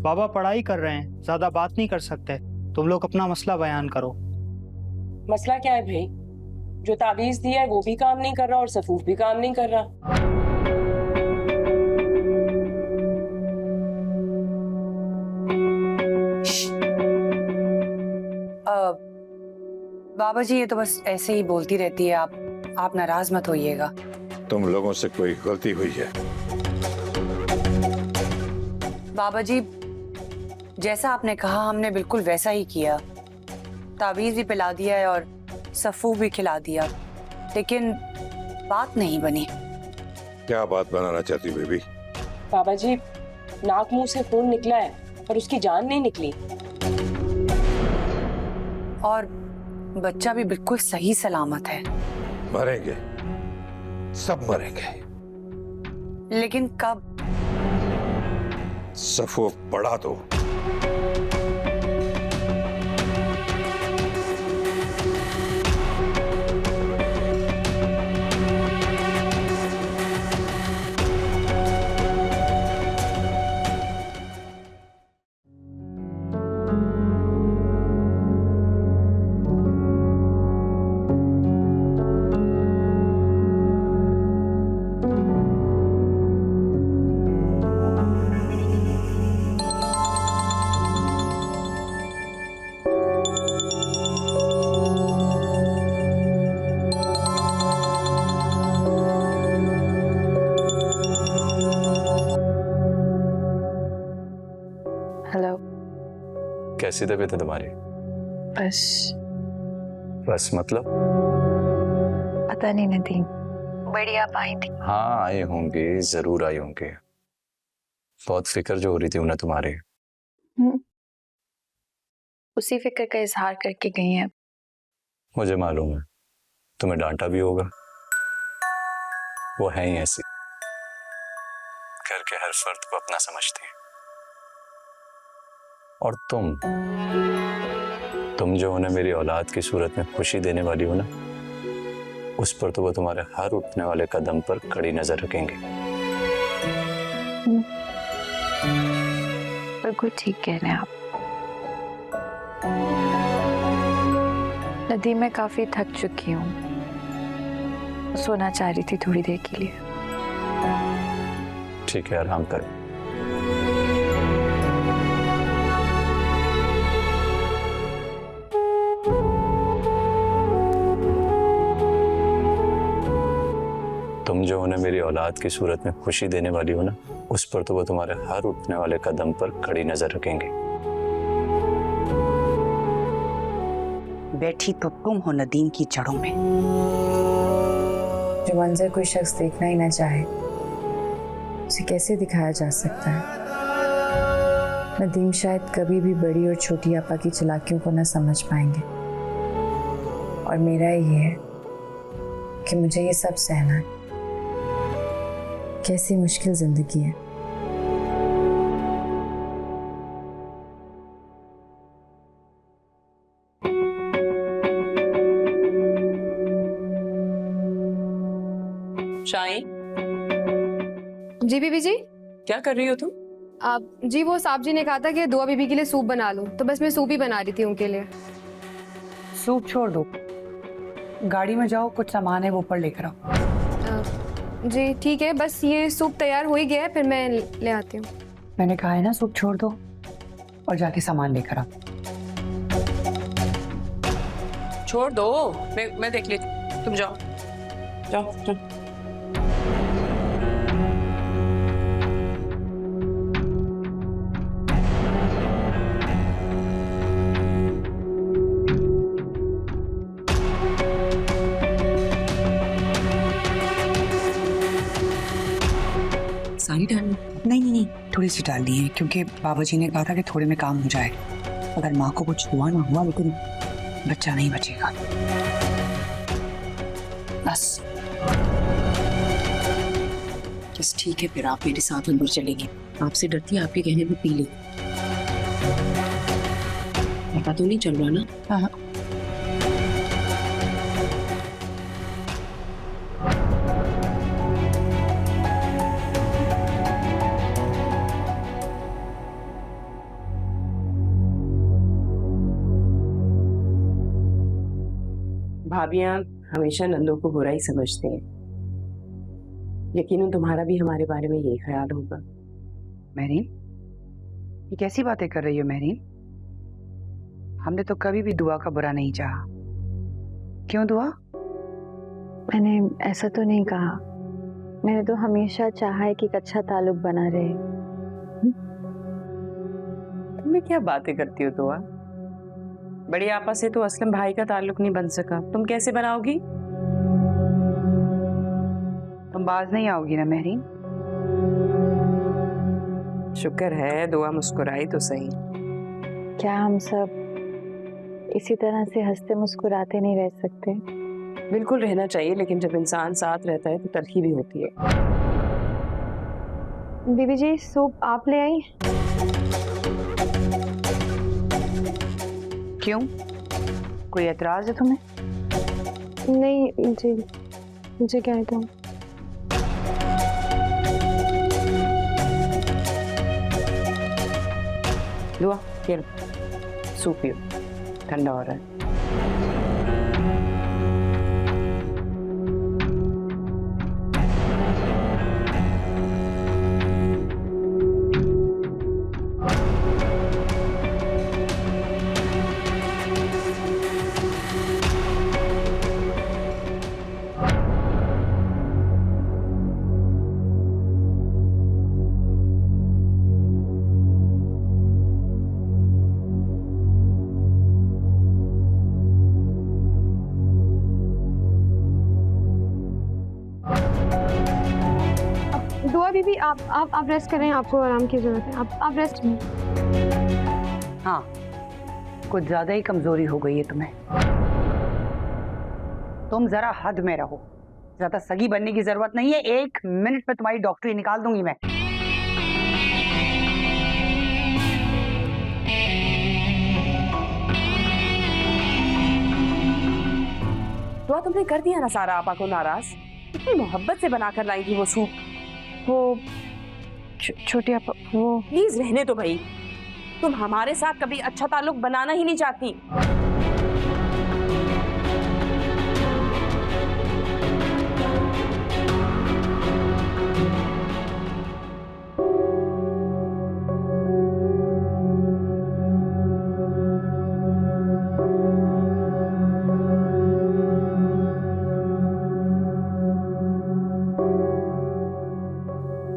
बाबा पढ़ाई कर रहे हैं, ज्यादा बात नहीं कर सकते। तुम लोग अपना मसला बयान करो। मसला क्या है भाई? जो ताबीज दिया है वो भी काम नहीं कर रहा और सफूफ भी काम नहीं कर रहा। बाबा जी, ये तो बस ऐसे ही बोलती रहती है। आप नाराज मत होइएगा। तुम लोगों से कोई गलती हुई है? बाबा जी, जैसा आपने कहा हमने बिल्कुल वैसा ही किया। ताबीज भी पिला दिया है और सफू भी खिला दिया, लेकिन बात नहीं बनी। क्या बात बनाना चाहती हो बेबी? बाबा जी, नाक मुंह से खून निकला है पर उसकी जान नहीं निकली। और बच्चा भी बिल्कुल सही सलामत है। मरेंगे, सब मरेंगे। लेकिन कब? सफू पढ़ा दो। हेलो। कैसी तबीयत है तुम्हारी? बस मतलब? पता नहीं नदीम, बड़ी आप आई थी। हाँ आई होंगी, जरूर आई होंगी। बहुत फिक्र जो हो रही थी उन्हें तुम्हारी। उसी फिक्र का इजहार करके गई हैं। मुझे मालूम है, तुम्हें डांटा भी होगा। वो है ही ऐसी, घर के हर फर्द को अपना समझती है। और तुम जो उन्हें मेरी औलाद की सूरत में खुशी देने वाली हो ना, उस पर तो वो तुम्हारे हर उठने वाले कदम पर कड़ी नजर रखेंगे। बिल्कुल ठीक कह रहे हैं आप। नदीम, मैं काफी थक चुकी हूँ, सोना चाह रही थी थोड़ी देर के लिए। ठीक है, आराम करो। तुम जो उन्हें मेरी औलाद की सूरत में खुशी देने वाली हो ना, उस पर तो वो तुम्हारे हर उठने वाले कदम पर कड़ी नजर रखेंगे। बैठी तो तुम हो नदीम की जड़ों में। जो मंजर कोई शख्स देखना ही ना चाहे, उसे कैसे दिखाया जा सकता है? नदीम शायद कभी भी बड़ी और छोटी आपा की चालाकियों को ना समझ पाएंगे, और मेरा ये है कि मुझे ये सब सहना है। कैसी मुश्किल जिंदगी है। शाहीन, जी बीबी जी। क्या कर रही हो तुम? आप जी, वो साहब जी ने कहा था कि दुआ बीबी के लिए सूप बना लूं, तो बस मैं सूप ही बना रही थी उनके लिए। सूप छोड़ दो, गाड़ी में जाओ, कुछ सामान है वो ऊपर लेकर आओ। जी ठीक है, बस ये सूप तैयार हो ही गया है, फिर मैं ले आती हूँ। मैंने कहा है ना, सूप छोड़ दो और जाके सामान लेकर आओ। छोड़ दो, मैं देख लेती। तुम जाओ जाओ जाओ। सारी डालनी? नहीं, थोड़ी सी डालनी है, क्योंकि बाबा जी ने कहा था कि थोड़े में काम हो जाए। अगर माँ को कुछ हुआ ना हुआ, लेकिन बच्चा नहीं बचेगा। बस ठीक है, फिर आप मेरे साथ अंदर चलेंगे। आपसे डरती है, आपके कहने पे पी ले। पता तो नहीं चल रहा ना? हाँ। भाभियां हमेशा नंदू को बुरा ही समझते हैं। यकीनन तुम्हारा भी हमारे बारे में यही ख्याल होगा। महरीन, ये कैसी बातें कर रही हो महरीन? हमने तो कभी भी दुआ का बुरा नहीं चाहा। क्यों दुआ? मैंने ऐसा तो नहीं कहा। मैंने तो हमेशा चाहा है कि एक अच्छा ताल्लुक बना रहे। तुम्हें क्या बातें करती हो दुआ? बड़ी आपा से तो असलम भाई का ताल्लुक नहीं बन सका, तुम कैसे बनाओगी? तुम बाज नहीं आओगी ना महरीन? शुक्र है दुआ मुस्कुराई तो सही। क्या हम सब इसी तरह से हंसते मुस्कुराते नहीं रह सकते? बिल्कुल रहना चाहिए, लेकिन जब इंसान साथ रहता है तो तलखी भी होती है। बीबी जी सूप आप ले आई? क्यों, कोई एतराज है तुम्हें? नहीं जी, मुझे क्या है तो। दुआ ये लो, सूप पियो, ठंडा हो रहा है। दुआ बीबी आप रेस्ट करें, आपको आराम की जरूरत है। आप रेस्ट करें। हाँ, कुछ ज्यादा ही कमजोरी हो गई है तुम्हें। तुम जरा हद में रहो, ज्यादा सगी बनने की जरूरत नहीं है। 1 मिनट में तुम्हारी डॉक्टरी निकाल दूंगी मैं। दुआ तुमने कर दिया ना सारा आपा को नाराज। कितनी मोहब्बत से बनाकर लाई थी वो सूप। वो छोटी आपा, वो प्लीज रहने दो भाई, तुम हमारे साथ कभी अच्छा ताल्लुक बनाना ही नहीं चाहती।